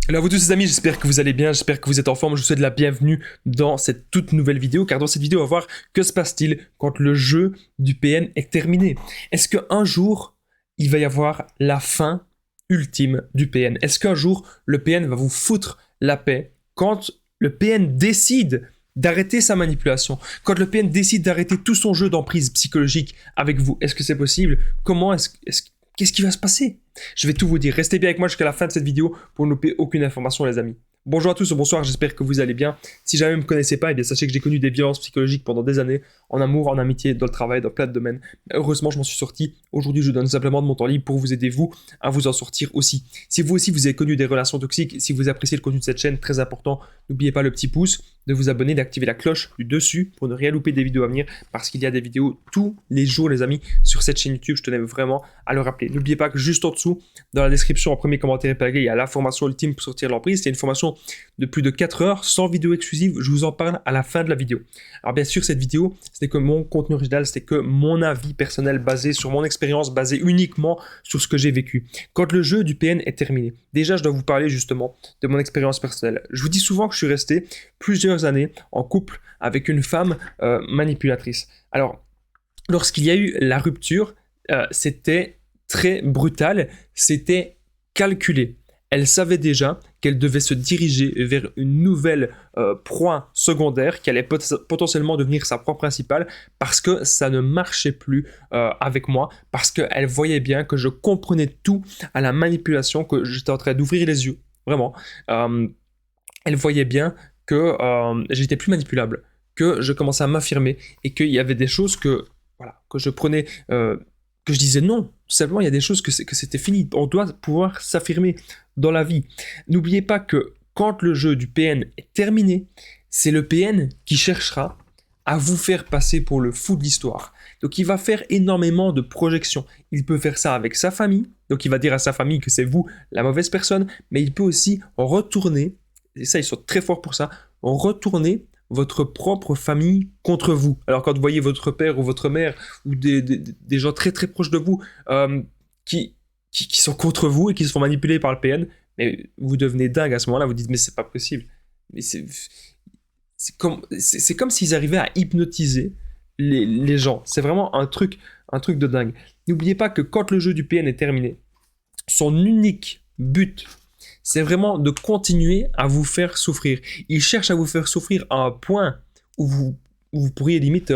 Hello à vous tous les amis, j'espère que vous allez bien, j'espère que vous êtes en forme, je vous souhaite la bienvenue dans cette toute nouvelle vidéo, car dans cette vidéo on va voir que se passe-t-il quand le jeu du PN est terminé. Est-ce qu'un jour, il va y avoir la fin ultime du PN? Est-ce qu'un jour, le PN va vous foutre la paix quand le PN décide d'arrêter sa manipulation, quand le PN décide d'arrêter tout son jeu d'emprise psychologique avec vous? Est-ce que c'est possible? Qu'est-ce qui va se passer? Je vais tout vous dire. Restez bien avec moi jusqu'à la fin de cette vidéo pour ne louper aucune information, les amis. Bonjour à tous, bonsoir, j'espère que vous allez bien. Si jamais vous ne me connaissez pas, eh bien sachez que j'ai connu des violences psychologiques pendant des années, en amour, en amitié, dans le travail, dans plein de domaines. Heureusement, je m'en suis sorti. Aujourd'hui, je donne simplement de mon temps libre pour vous aider, vous, à vous en sortir aussi. Si vous aussi, vous avez connu des relations toxiques, si vous appréciez le contenu de cette chaîne, très important, n'oubliez pas le petit pouce, de vous abonner, d'activer la cloche du dessus pour ne rien louper des vidéos à venir, parce qu'il y a des vidéos tous les jours, les amis, sur cette chaîne YouTube. Je tenais vraiment à le rappeler. N'oubliez pas que juste en dessous, dans la description, en premier commentaire épinglé, il y a la formation ultime pour sortir de l'emprise. C'est une formation de plus de 4 heures, sans vidéo exclusive. Je vous en parle à la fin de la vidéo. Alors bien sûr, cette vidéo, ce n'est que mon contenu original, c'est que mon avis personnel basé sur mon expérience, basé uniquement sur ce que j'ai vécu. Quand le jeu du PN est terminé, déjà, je dois vous parler justement de mon expérience personnelle. Je vous dis souvent que je suis resté plusieurs années en couple avec une femme manipulatrice. Alors, lorsqu'il y a eu la rupture, c'était très brutal, c'était calculé. Elle savait déjà qu'elle devait se diriger vers une nouvelle proie secondaire qui allait potentiellement devenir sa proie principale parce que ça ne marchait plus avec moi, parce qu'elle voyait bien que je comprenais tout à la manipulation, que j'étais en train d'ouvrir les yeux, vraiment. Elle voyait bien que j'étais plus manipulable, que je commençais à m'affirmer et qu'il y avait des choses que je prenais... que je disais non, tout simplement, il y a des choses que c'était fini. On doit pouvoir s'affirmer dans la vie. N'oubliez pas que quand le jeu du PN est terminé, c'est le PN qui cherchera à vous faire passer pour le fou de l'histoire. Donc il va faire énormément de projections. Il peut faire ça avec sa famille, donc il va dire à sa famille que c'est vous la mauvaise personne, mais il peut aussi retourner, et ça ils sont très forts pour ça, retourner votre propre famille contre vous. Alors quand vous voyez votre père ou votre mère ou des gens très très proches de vous qui sont contre vous et qui se font manipuler par le PN, mais vous devenez dingue à ce moment-là, vous dites mais c'est pas possible. Mais c'est comme s'ils arrivaient à hypnotiser les gens. C'est vraiment un truc de dingue. N'oubliez pas que quand le jeu du PN est terminé, son unique but, c'est vraiment de continuer à vous faire souffrir. Il cherche à vous faire souffrir à un point où vous pourriez limite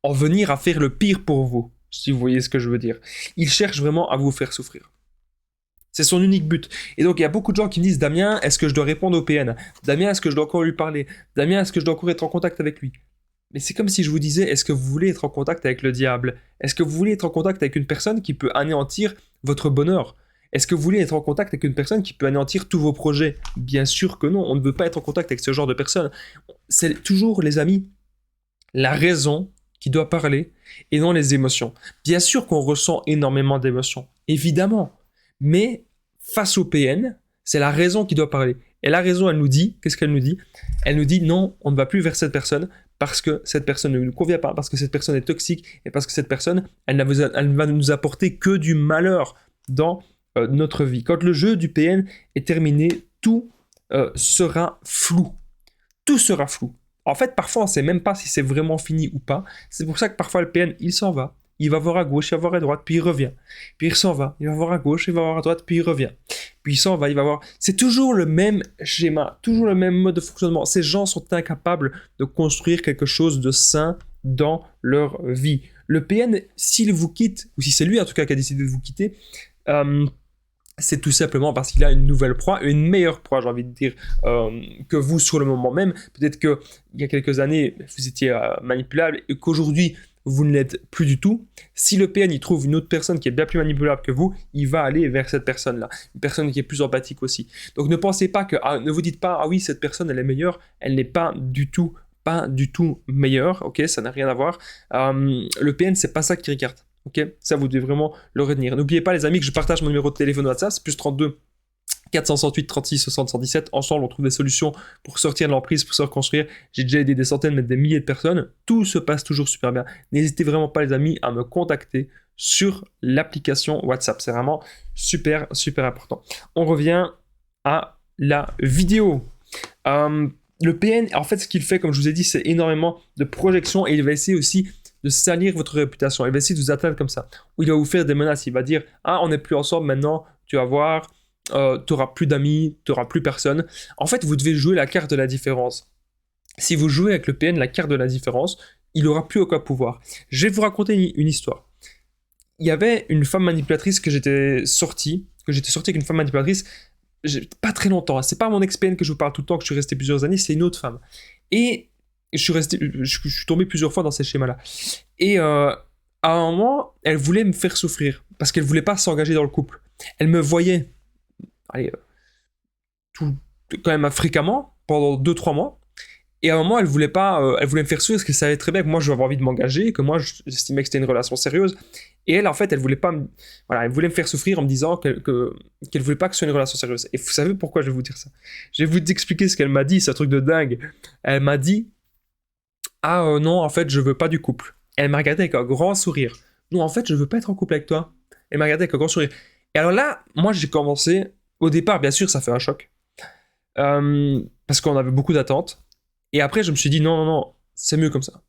en venir à faire le pire pour vous, si vous voyez ce que je veux dire. Il cherche vraiment à vous faire souffrir. C'est son unique but. Et donc, il y a beaucoup de gens qui me disent « Damien, est-ce que je dois répondre au PN? Damien, est-ce que je dois encore lui parler? Damien, est-ce que je dois encore être en contact avec lui ?» Mais c'est comme si je vous disais « Est-ce que vous voulez être en contact avec le diable? Est-ce que vous voulez être en contact avec une personne qui peut anéantir votre bonheur? Est-ce que vous voulez être en contact avec une personne qui peut anéantir tous vos projets? Bien sûr que non, on ne veut pas être en contact avec ce genre de personne. C'est toujours, les amis, la raison qui doit parler et non les émotions. Bien sûr qu'on ressent énormément d'émotions, évidemment, mais face au PN, c'est la raison qui doit parler. Et la raison, elle nous dit, qu'est-ce qu'elle nous dit? Elle nous dit non, on ne va plus vers cette personne parce que cette personne ne nous convient pas, parce que cette personne est toxique et parce que cette personne, elle ne va nous apporter que du malheur dans notre vie. Quand le jeu du PN est terminé, tout sera flou. Tout sera flou. En fait, parfois, on ne sait même pas si c'est vraiment fini ou pas. C'est pour ça que parfois, le PN, il s'en va. Il va voir à gauche, il va voir à droite, puis il revient. Puis il s'en va. Il va voir à gauche, il va voir à droite, puis il revient. Puis il s'en va, il va voir. C'est toujours le même schéma, toujours le même mode de fonctionnement. Ces gens sont incapables de construire quelque chose de sain dans leur vie. Le PN, s'il vous quitte, ou si c'est lui en tout cas qui a décidé de vous quitter, c'est tout simplement parce qu'il a une nouvelle proie, une meilleure proie, j'ai envie de dire, que vous sur le moment même. Peut-être qu'il y a quelques années, vous étiez manipulable et qu'aujourd'hui, vous ne l'êtes plus du tout. Si le PN il trouve une autre personne qui est bien plus manipulable que vous, il va aller vers cette personne-là. Une personne qui est plus empathique aussi. Donc ne pensez pas que, ne vous dites pas, ah oui, cette personne elle est meilleure, elle n'est pas du tout meilleure, ok, ça n'a rien à voir. Le PN, c'est pas ça qui regarde. Ok, ça vous devez vraiment le retenir. N'oubliez pas les amis que je partage mon numéro de téléphone WhatsApp, c'est plus 32 468 36 60 117. Ensemble, on trouve des solutions pour sortir de l'emprise, pour se reconstruire. J'ai déjà aidé des centaines, même des milliers de personnes. Tout se passe toujours super bien. N'hésitez vraiment pas les amis à me contacter sur l'application WhatsApp. C'est vraiment super, super important. On revient à la vidéo. Le PN, en fait, ce qu'il fait, comme je vous ai dit, c'est énormément de projections et il va essayer aussi de salir votre réputation. Il va essayer de vous atteindre comme ça. Ou il va vous faire des menaces. Il va dire, ah, on n'est plus ensemble maintenant, tu vas voir, tu n'auras plus d'amis, tu n'auras plus personne. En fait, vous devez jouer la carte de la différence. Si vous jouez avec le PN, la carte de la différence, il n'aura plus aucun pouvoir. Je vais vous raconter une histoire. Il y avait une femme manipulatrice que j'étais sorti avec une femme manipulatrice pas très longtemps. C'est pas mon ex-PN que je vous parle tout le temps, que je suis resté plusieurs années, c'est une autre femme. Et je suis tombé plusieurs fois dans ces schémas-là. Et à un moment, elle voulait me faire souffrir parce qu'elle voulait pas s'engager dans le couple. Elle me voyait, allez, quand même fréquemment, pendant 2-3 mois. Et à un moment, elle voulait me faire souffrir parce qu'elle savait très bien que moi, j'avais envie de m'engager, que moi, j'estimais que c'était une relation sérieuse. Et elle, en fait, elle voulait me faire souffrir en me disant qu'elle voulait pas que ce soit une relation sérieuse. Et vous savez pourquoi je vais vous dire ça? Je vais vous expliquer ce qu'elle m'a dit, c'est un truc de dingue. Elle m'a dit, non, en fait, je veux pas du couple. Elle m'a regardé avec un grand sourire. Non, en fait, je veux pas être en couple avec toi. Elle m'a regardé avec un grand sourire. Et alors là, moi, j'ai commencé, au départ, bien sûr, ça fait un choc. Parce qu'on avait beaucoup d'attentes. Et après, je me suis dit, non, c'est mieux comme ça.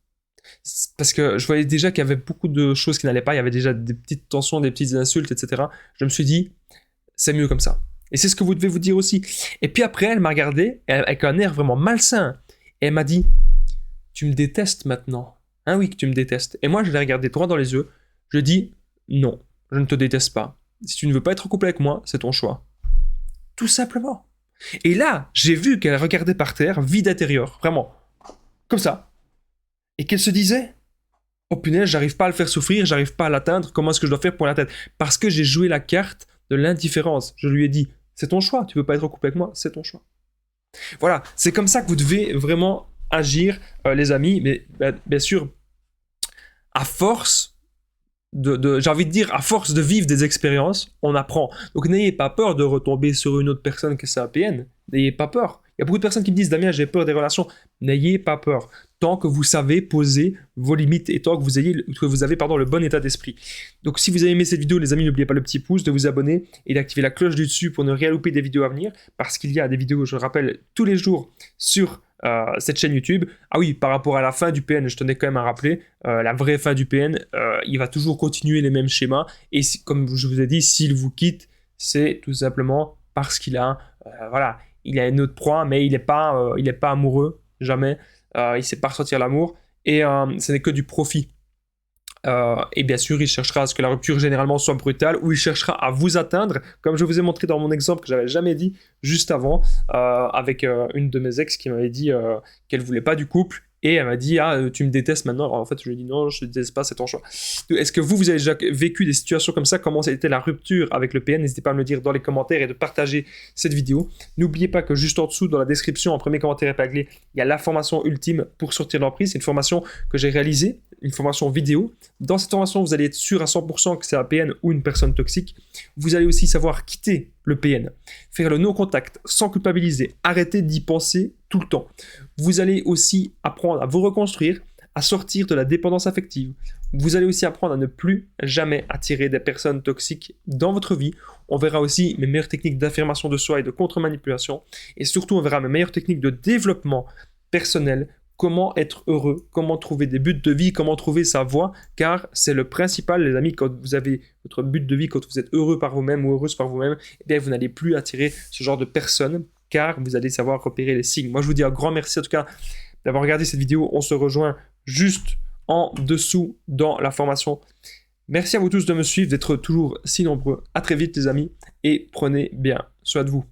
Parce que je voyais déjà qu'il y avait beaucoup de choses qui n'allaient pas, il y avait déjà des petites tensions, des petites insultes, etc. Je me suis dit, c'est mieux comme ça. Et c'est ce que vous devez vous dire aussi. Et puis après, elle m'a regardé avec un air vraiment malsain. Et elle m'a dit, tu me détestes maintenant. Hein, oui, que tu me détestes. Et moi, je l'ai regardé droit dans les yeux. Je dis, non, je ne te déteste pas. Si tu ne veux pas être en couple avec moi, c'est ton choix. Tout simplement. Et là, j'ai vu qu'elle regardait par terre, vide intérieur, vraiment, comme ça. Et qu'elle se disait, oh punaise, j'arrive pas à le faire souffrir, j'arrive pas à l'atteindre, comment est-ce que je dois faire pour l'atteindre? Parce que j'ai joué la carte de l'indifférence. Je lui ai dit, c'est ton choix, tu veux pas être en couple avec moi, c'est ton choix. Voilà, c'est comme ça que vous devez vraiment agir, les amis, mais bien sûr, à force j'ai envie de dire, à force de vivre des expériences, on apprend. Donc n'ayez pas peur de retomber sur une autre personne que c'est un PN. N'ayez pas peur. Il y a beaucoup de personnes qui me disent, Damien, j'ai peur des relations. N'ayez pas peur. Tant que vous savez poser vos limites et tant que vous avez le bon état d'esprit. Donc si vous avez aimé cette vidéo, les amis, n'oubliez pas le petit pouce, de vous abonner et d'activer la cloche du dessus pour ne rien louper des vidéos à venir. Parce qu'il y a des vidéos, je le rappelle, tous les jours sur cette chaîne YouTube. Ah oui, par rapport à la fin du PN, je tenais quand même à rappeler, la vraie fin du PN, il va toujours continuer les mêmes schémas. Et comme je vous ai dit, s'il vous quitte, c'est tout simplement parce qu'il a, il a une autre proie, mais il n'est pas amoureux, jamais. Il ne sait pas ressentir l'amour. Et ce n'est que du profit. Et bien sûr, il cherchera à ce que la rupture généralement soit brutale, ou il cherchera à vous atteindre, comme je vous ai montré dans mon exemple que j'avais jamais dit juste avant, avec une de mes ex qui m'avait dit qu'elle voulait pas du couple, et elle m'a dit, tu me détestes maintenant. Alors en fait, je lui ai dit, non, je te déteste pas, c'est ton choix. Est-ce que vous avez déjà vécu des situations comme ça? Comment c'était la rupture avec le PN? N'hésitez pas à me le dire dans les commentaires et de partager cette vidéo. N'oubliez pas que juste en dessous, dans la description, en premier commentaire épinglé, il y a la formation ultime pour sortir de l'emprise. C'est une formation que j'ai réalisée, une formation vidéo. Dans cette formation, vous allez être sûr à 100% que c'est un PN ou une personne toxique. Vous allez aussi savoir quitter le PN, faire le no-contact sans culpabiliser, arrêter d'y penser tout le temps. Vous allez aussi apprendre à vous reconstruire, à sortir de la dépendance affective. Vous allez aussi apprendre à ne plus jamais attirer des personnes toxiques dans votre vie. On verra aussi mes meilleures techniques d'affirmation de soi et de contre-manipulation. Et surtout, on verra mes meilleures techniques de développement personnel. Comment être heureux, comment trouver des buts de vie, comment trouver sa voie, car c'est le principal, les amis, quand vous avez votre but de vie, quand vous êtes heureux par vous-même ou heureuse par vous-même, eh bien, vous n'allez plus attirer ce genre de personnes, car vous allez savoir repérer les signes. Moi, je vous dis un grand merci en tout cas d'avoir regardé cette vidéo. On se rejoint juste en dessous dans la formation. Merci à vous tous de me suivre, d'être toujours si nombreux. À très vite, les amis, et prenez bien soin de vous.